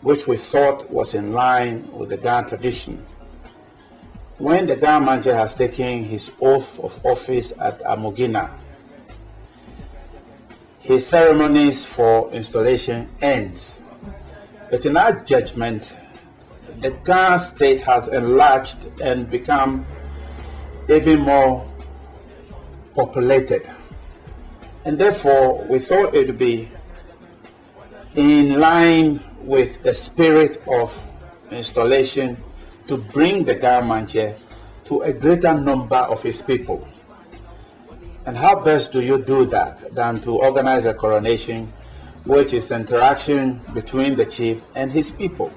which we thought was in line with the Ghana tradition. When the Ghana Mantse has taken his oath of office at Amugina, his ceremonies for installation ends. But in our judgment, the Ghana state has enlarged and become even more populated. And therefore, we thought it would be in line with the spirit of installation to bring the Ghana Mantse to a greater number of his people. And how best do you do that than to organize a coronation, which is interaction between the chief and his people?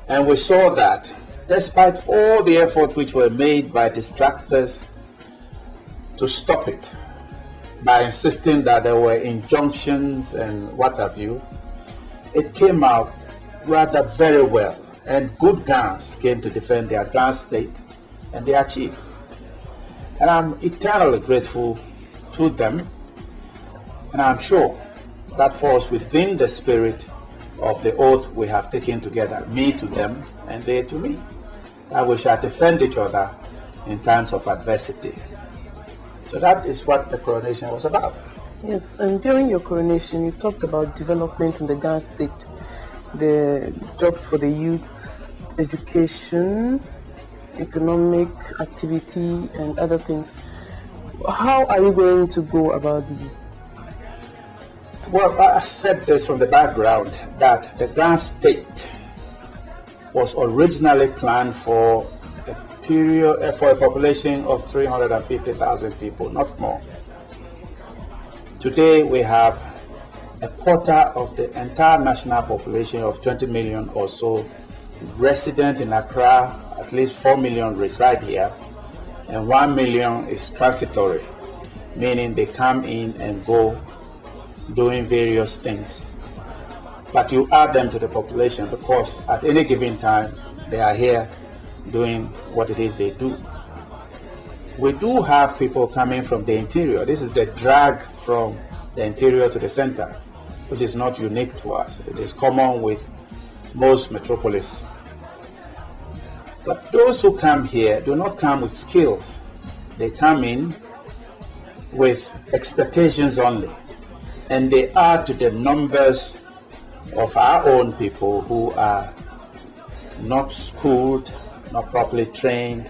And we saw that despite all the efforts which were made by distractors to stop it, by insisting that there were injunctions and what have you, it came out rather very well, and good Ghanaians came to defend their Ghana state and their chief. And I'm eternally grateful to them, and I'm sure that falls within the spirit of the oath we have taken together, me to them and they to me, that we shall defend each other in times of adversity. So that is what the coronation was about. Yes, and during your coronation, you talked about development in the Ghana state, the jobs for the youth, education, economic activity, and other things. How are you going to go about these? Well, I said this from the background that the Ghana state was originally planned for a period for a population of 350,000 people, not more. Today we have a quarter of the entire national population of 20 million or so resident in Accra. At least 4 million reside here, and 1 million is transitory, meaning they come in and go doing various things. But you add them to the population because at any given time they are here doing what it is they do. We do have people coming from the interior. This is the drag from the interior to the center, which is not unique to us. It is common with most metropolises. But those who come here do not come with skills. They come in with expectations only. And they add to the numbers of our own people who are not schooled, not properly trained,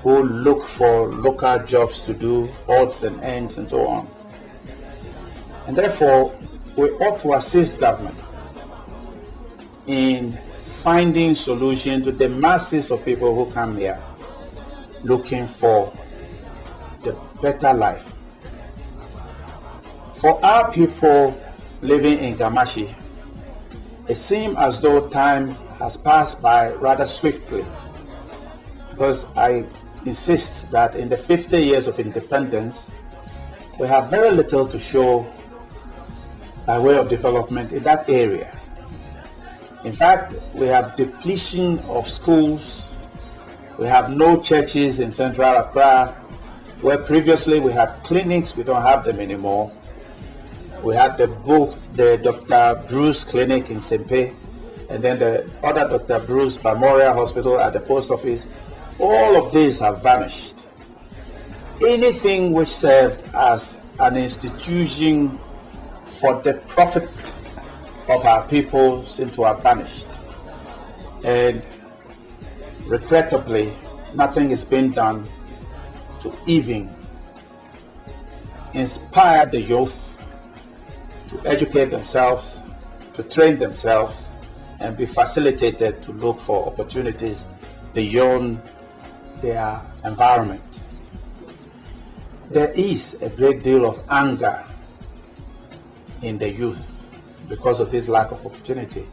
who look for local jobs to do, odds and ends and so on. And therefore, we ought to assist government in finding solutions to the masses of people who come here looking for the better life. For our people living in Gamashi, it seems as though time has passed by rather swiftly, because I insist that in the 50 years of independence, we have very little to show by way of development in that area. In fact, we have depletion of schools. We have no churches in central Accra, where previously we had clinics. We don't have them anymore. We had the Dr. Bruce Clinic in Sempe, and then the other Dr. Bruce Memorial Hospital at the post office. All of these have vanished. Anything which served as an institution for the profit of our people seem to have vanished. And regrettably, nothing is being done to even inspire the youth to educate themselves, to train themselves, and be facilitated to look for opportunities beyond their environment. There is a great deal of anger in the youth because of this lack of opportunity.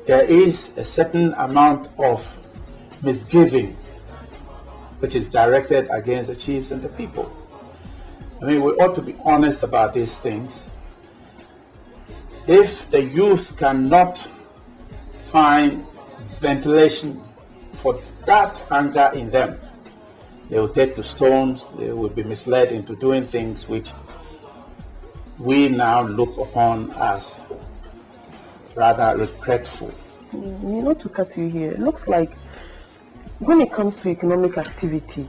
There is a certain amount of misgiving which is directed against the chiefs and the people. I mean, we ought to be honest about these things. If the youth cannot find ventilation for that anger in them, they will take to stones, they will be misled into doing things which we now look upon as rather regretful. Not to cut you here, it looks like when it comes to economic activity,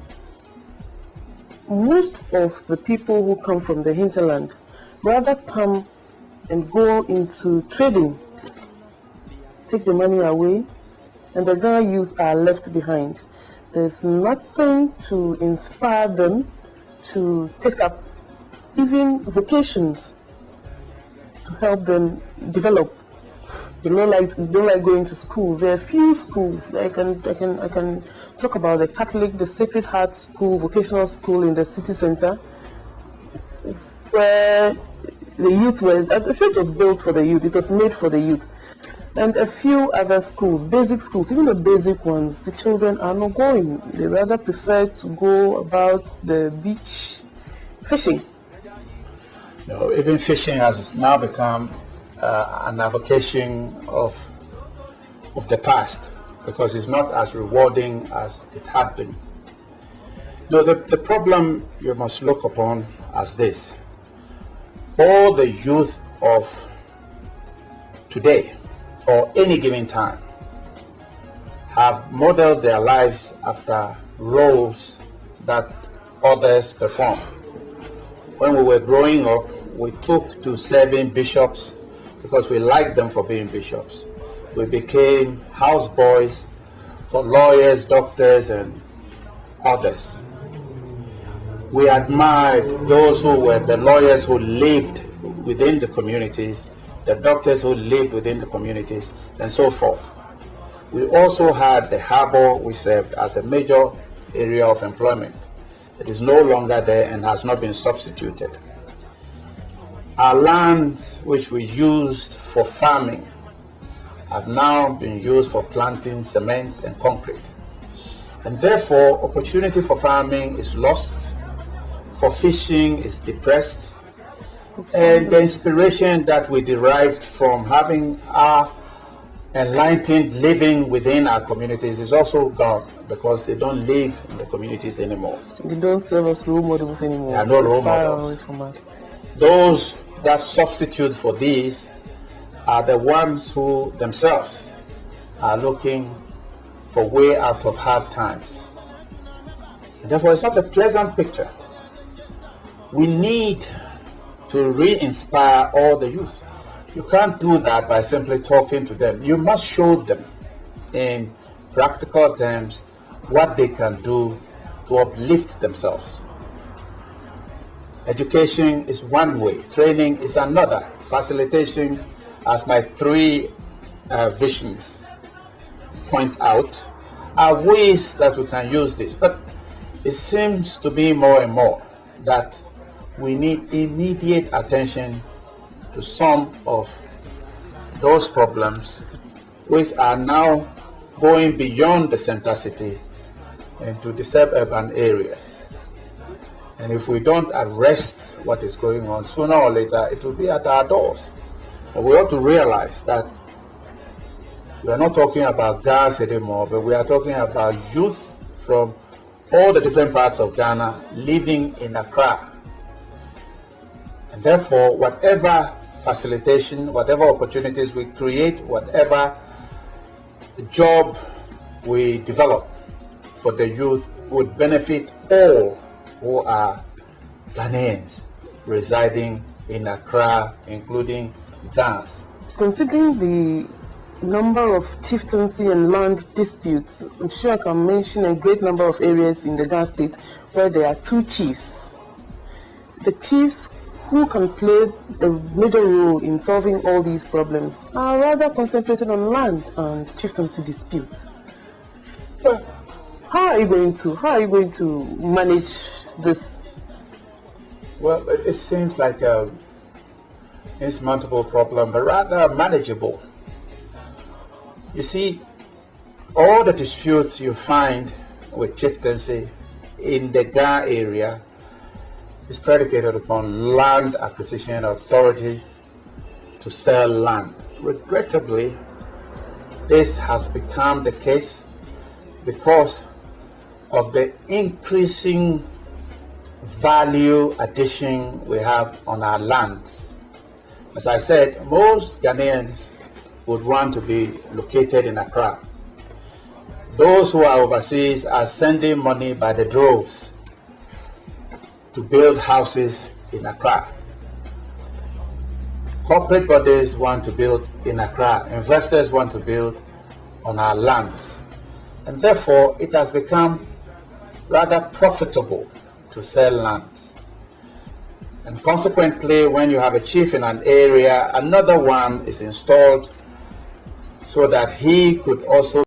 most of the people who come from the hinterland rather come and go into trading, take the money away, and the Ghana youth are left behind. There's nothing to inspire them to take up even vocations to help them develop. They don't like going to schools. There are few schools. I can talk about the Catholic, the Sacred Heart School, vocational school in the city center, where the youth were. I'm sure it was built for the youth. It was made for the youth, and a few other schools, basic schools. Even the basic ones, the children are not going. They rather prefer to go about the beach fishing. No, even fishing has now become an avocation of the past, because it's not as rewarding as it had been. No, the problem you must look upon as this: all the youth of today or any given time have modeled their lives after roles that others perform. When we were growing up, we took to serving bishops because we liked them for being bishops. We became houseboys for lawyers, doctors, and others. We admired those who were the lawyers who lived within the communities, the doctors who lived within the communities, and so forth. We also had the harbor, which served as a major area of employment. It is no longer there and has not been substituted. Our lands, which we used for farming, have now been used for planting cement and concrete. And therefore, opportunity for farming is lost, for fishing is depressed, and the inspiration that we derived from having our enlightened living within our communities is also gone, because they don't live in the communities anymore. They don't serve as role models anymore. They are no role far models. away from us. Those that substitute for these are the ones who themselves are looking for way out of hard times. And therefore, it's not a pleasant picture. We need to re-inspire all the youth. You can't do that by simply talking to them. You must show them in practical terms what they can do to uplift themselves. Education is one way, training is another, facilitation, as my three visions point out, are ways that we can use this. But it seems to be more and more that we need immediate attention to some of those problems which are now going beyond the center city into the suburban areas. And if we don't arrest what is going on, sooner or later it will be at our doors. But we ought to realize that we are not talking about girls anymore, but we are talking about youth from all the different parts of Ghana living in Accra. And therefore, whatever facilitation, whatever opportunities we create, whatever job we develop for the youth would benefit all who are Ghanaians residing in Accra, including Ghans. Considering the number of chieftaincy and land disputes, I'm sure I can mention a great number of areas in the Ghana state where there are two chiefs. The chiefs who can play a major role in solving all these problems are rather concentrated on land and chieftaincy disputes. But how are you going to manage this? Well, it seems like an insurmountable problem, but rather manageable. You see, all the disputes you find with chieftaincy in the Ga area is predicated upon land acquisition authority to sell land. Regrettably, this has become the case because of the increasing value addition we have on our lands. As I said, most Ghanaians would want to be located in Accra. Those who are overseas are sending money by the droves to build houses in Accra. Corporate bodies want to build in Accra. Investors want to build on our lands. And therefore, it has become rather profitable to sell lands. And consequently, when you have a chief in an area, another one is installed so that he could also